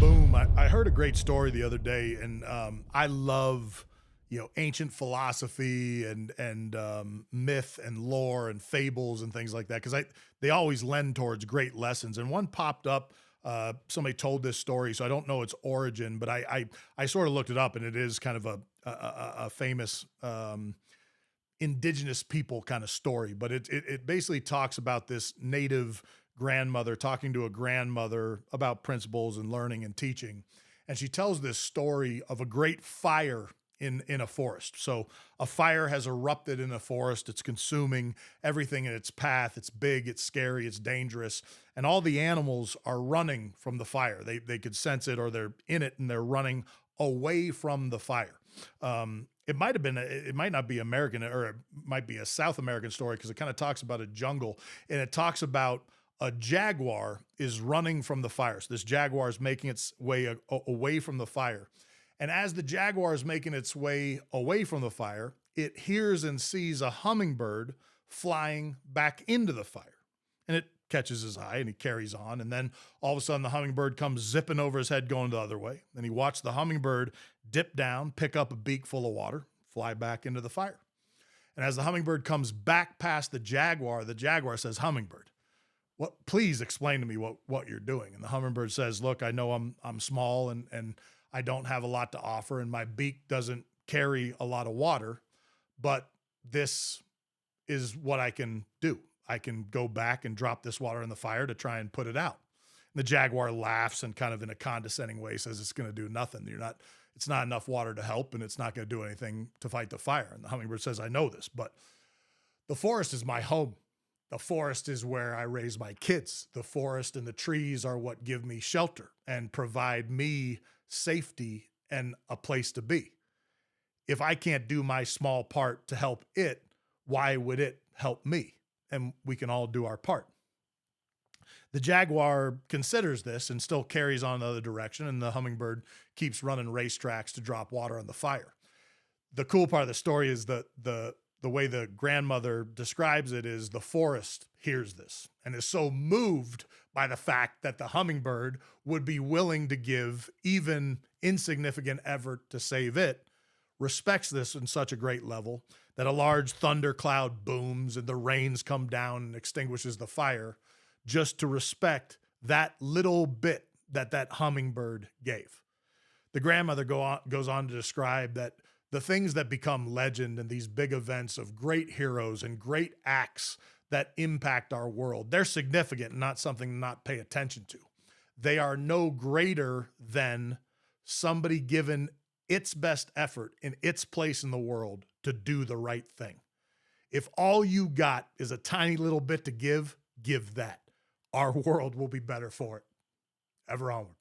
boom. I heard a great story the other day, and I love ancient philosophy and myth and lore and fables and things like that because I they always lend towards great lessons. And one popped up. Somebody told this story, so I don't know its origin, but I sort of looked it up, and it is kind of a famous indigenous people kind of story, but it basically talks about this native grandmother talking to a grandmother about principles and learning and teaching. And she tells this story of a great fire in a forest. So a fire has erupted in a forest. It's consuming everything in its path. It's big, it's scary, it's dangerous, and all the animals are running from the fire. They could sense it or they're in it and they're running away from the fire. It might have been, it might not be American, or it might be a South American story because it kind of talks about a jungle, and it talks about a jaguar is running from the fire. So this jaguar is making its way away from the fire. And as the jaguar is making its way away from the fire, it hears and sees a hummingbird flying back into the fire. And it catches his eye and he carries on. And then all of a sudden, the hummingbird comes zipping over his head going the other way. And he watched the hummingbird dip down, pick up a beak full of water, fly back into the fire. And as the hummingbird comes back past the jaguar says, "Hummingbird, please explain to me what you're doing." And the hummingbird says, "Look, I know I'm small and I don't have a lot to offer, and my beak doesn't carry a lot of water, but this is what I can do. I can go back and drop this water in the fire to try and put it out." And the jaguar laughs and kind of in a condescending way says, "It's going to do nothing. It's not enough water to help, and it's not going to do anything to fight the fire." And the hummingbird says, "I know this, but the forest is my home. The forest is where I raise my kids. The forest and the trees are what give me shelter and provide me safety and a place to be. If I can't do my small part to help it, why would it help me? And we can all do our part." The jaguar considers this and still carries on the other direction, and the hummingbird keeps running racetracks to drop water on the fire. The cool part of the story is that the way the grandmother describes it is the forest hears this and is so moved by the fact that the hummingbird would be willing to give even insignificant effort to save it, respects this in such a great level that a large thundercloud booms and the rains come down and extinguishes the fire just to respect that little bit that hummingbird gave. The grandmother goes on to describe that the things that become legend and these big events of great heroes and great acts that impact our world, they're significant and not something to not pay attention to. They are no greater than somebody given its best effort in its place in the world to do the right thing. If all you got is a tiny little bit to give that. Our world will be better for it. Ever onward.